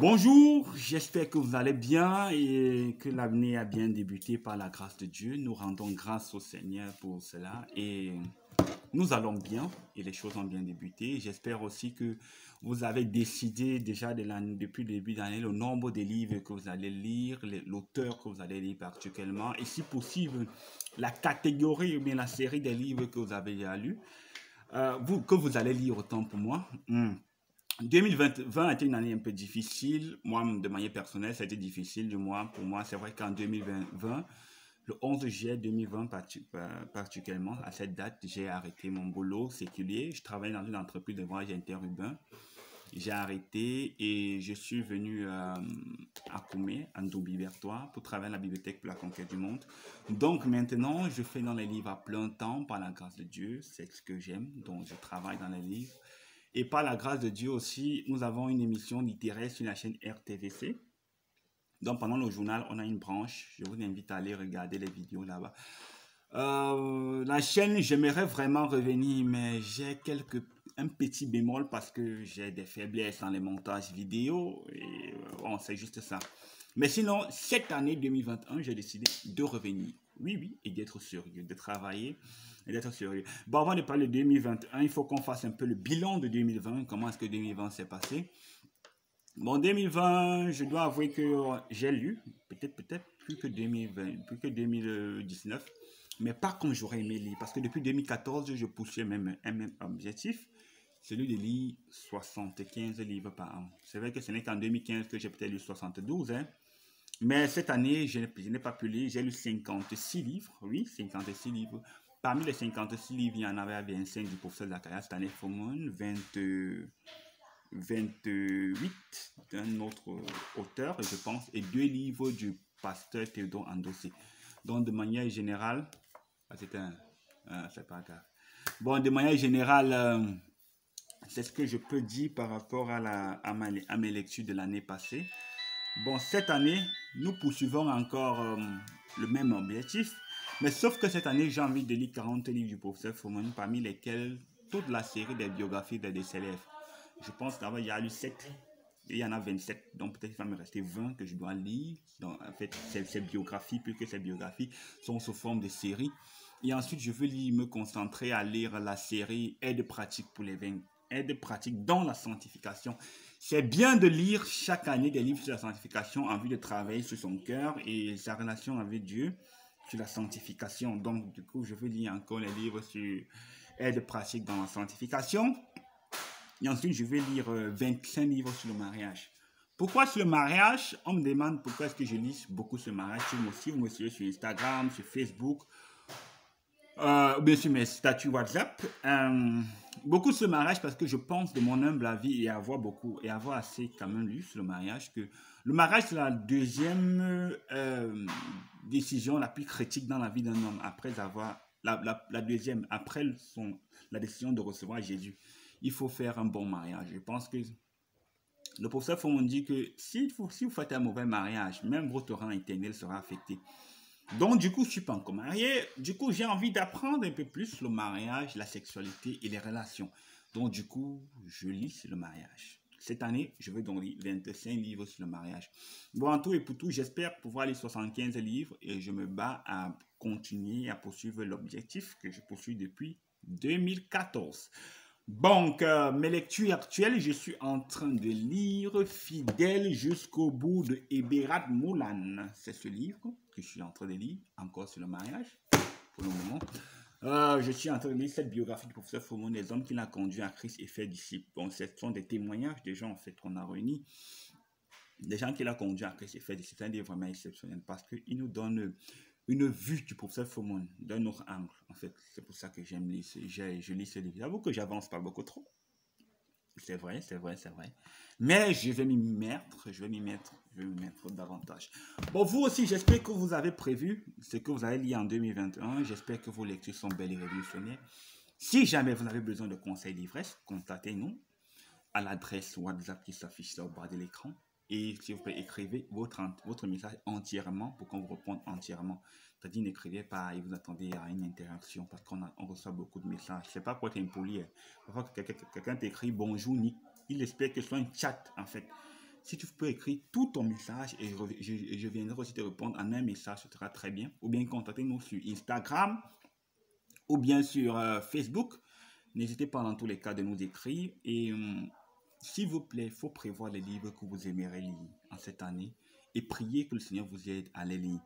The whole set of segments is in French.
Bonjour, j'espère que vous allez bien et que l'avenir a bien débuté par la grâce de Dieu. Nous rendons grâce au Seigneur pour cela et nous allons bien et les choses ont bien débuté. J'espère aussi que vous avez décidé déjà depuis le début d'année le nombre de livres que vous allez lire, l'auteur que vous allez lire particulièrement et si possible la catégorie ou bien la série des livres que vous avez déjà lus, que vous allez lire autant pour moi. 2020 a été une année un peu difficile. Moi, de manière personnelle, ça a été difficile du moins. Pour moi, c'est vrai qu'en 2020, le 11 juillet 2020 particulièrement, à cette date, j'ai arrêté mon boulot séculier. Je travaillais dans une entreprise de voyage interurbain. J'ai arrêté et je suis venu à Koumé, en Doubi-Bertois, pour travailler à la bibliothèque pour la conquête du monde. Donc maintenant, je fais dans les livres à plein temps, par la grâce de Dieu. C'est ce que j'aime. Donc je travaille dans les livres. Et par la grâce de Dieu aussi, nous avons une émission littéraire sur la chaîne RTVC. Donc pendant le journal, on a une branche. Je vous invite à aller regarder les vidéos là-bas. La chaîne, j'aimerais vraiment revenir, mais j'ai un petit bémol parce que j'ai des faiblesses dans les montages vidéo. Et bon, c'est juste ça. Mais sinon, cette année 2021, j'ai décidé de revenir. Oui, oui, et d'être sérieux, de travailler et d'être sérieux. Bon, avant de parler de 2021, il faut qu'on fasse un peu le bilan de 2020. Comment est-ce que 2020 s'est passé? Bon, 2020, je dois avouer que j'ai lu, peut-être plus que 2020, plus que 2019, mais pas comme j'aurais aimé lire, parce que depuis 2014, je poussais un même objectif, celui de lire 75 livres par an. C'est vrai que ce n'est qu'en 2015 que j'ai peut-être lu 72, hein, mais cette année, je n'ai pas pu lire, j'ai lu 56 livres, oui, 56 livres. Parmi les 56 livres, il y en avait 25 du professeur Zacharias Stanley Fomon, 28 d'un autre auteur, je pense, et 2 livres du pasteur Théodore Andossé. Donc, de manière générale, c'est pas grave. Bon, de manière générale, c'est ce que je peux dire par rapport à mes lectures de l'année passée. Bon, cette année, nous poursuivons encore le même objectif, mais sauf que cette année, j'ai envie de lire 40 livres du professeur Fomon, parmi lesquels toute la série des biographies des élèves. Je pense qu'avant, il y a eu 7. Et il y en a 27. Donc peut-être qu'il va me rester 20 que je dois lire. Donc en fait, ces biographies, plus que ces biographies, sont sous forme de séries. Et ensuite, je veux me concentrer à lire la série Aide pratique pour les 20. Aide pratique dans la sanctification. C'est bien de lire chaque année des livres sur la sanctification en vue de travailler sur son cœur et sa relation avec Dieu, sur la sanctification. Donc, du coup, je veux lire encore les livres sur Aide pratique dans la sanctification. Et ensuite, je vais lire 25 livres sur le mariage. Pourquoi sur le mariage? On me demande pourquoi est-ce que je lis beaucoup sur le mariage. Si vous me suivez sur Instagram, sur Facebook, bien sûr mes statuts WhatsApp. Beaucoup sur le mariage parce que je pense de mon humble avis et avoir assez quand même lu sur le mariage que le mariage c'est la deuxième décision la plus critique dans la vie d'un homme après avoir la deuxième après la décision de recevoir Jésus. Il faut faire un bon mariage. Je pense que le professeur Fomon dit que si vous faites un mauvais mariage, même votre rang éternel sera affecté. Donc, du coup, je ne suis pas encore marié. Du coup, j'ai envie d'apprendre un peu plus le mariage, la sexualité et les relations. Donc, du coup, je lis sur le mariage. Cette année, je vais donc lire 25 livres sur le mariage. Bon, en tout et pour tout, j'espère pouvoir lire 75 livres et je me bats à continuer à poursuivre l'objectif que je poursuis depuis 2014. Donc, mes lectures actuelles, je suis en train de lire Fidèle jusqu'au bout de Eberhard Moulan. C'est ce livre que je suis en train de lire, encore sur le mariage, pour le moment. Je suis en train de lire cette biographie du professeur Fomon, Les hommes qui l'ont conduit à Christ et fait disciple. Bon, ce sont des témoignages des gens, en fait, qu'on a réunis. Des gens qui l'ont conduit à Christ et fait disciple. C'est un livre vraiment exceptionnel parce qu'il nous donne une vue du professeur Fomon d'un autre angle. En fait, c'est pour ça que j'aime lire. Je lis ce livre. J'avoue que j'avance pas beaucoup trop. C'est vrai, c'est vrai, c'est vrai. Mais je vais m'y mettre, davantage. Bon, vous aussi, j'espère que vous avez prévu ce que vous allez lire en 2021. J'espère que vos lectures sont belles et révolutionnaires. Si jamais vous avez besoin de conseils d'ivresse, contactez-nous à l'adresse WhatsApp qui s'affiche sur le bas de l'écran. Et s'il vous plaît, écrivez votre message entièrement pour qu'on vous réponde entièrement. C'est-à-dire, n'écrivez pas et vous attendez à une interaction parce qu'on reçoit beaucoup de messages. C'est pas pour être impoli. Parfois, quelqu'un t'écrit bonjour, Nick. Il espère que ce soit un chat, en fait. Si tu peux écrire tout ton message et je viendrai aussi te répondre en un message, ce sera très bien. Ou bien contactez-nous sur Instagram ou bien sur Facebook. N'hésitez pas dans tous les cas de nous écrire. Et s'il vous plaît, il faut prévoir les livres que vous aimerez lire en cette année et prier que le Seigneur vous aide à les lire.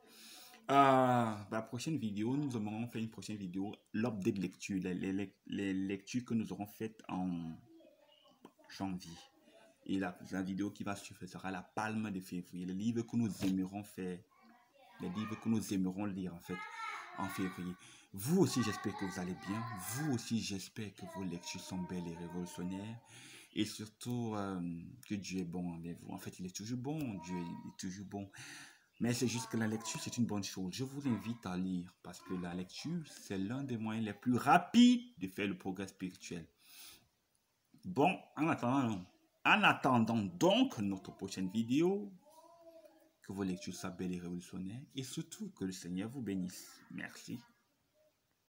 La prochaine vidéo, nous aurons fait une prochaine vidéo, l'update de lecture, les lectures que nous aurons faites en janvier. Et la vidéo qui va suivre sera la palme de février, les livres que nous aimerons faire, les livres que nous aimerons lire en fait en février. Vous aussi, j'espère que vous allez bien. Vous aussi, j'espère que vos lectures sont belles et révolutionnaires. Et surtout, que Dieu est bon avec vous. En fait, il est toujours bon. Dieu est toujours bon. Mais c'est juste que la lecture, c'est une bonne chose. Je vous invite à lire parce que la lecture, c'est l'un des moyens les plus rapides de faire le progrès spirituel. Bon, en attendant donc notre prochaine vidéo, que vos lectures soient belles et révolutionnaires et surtout que le Seigneur vous bénisse. Merci.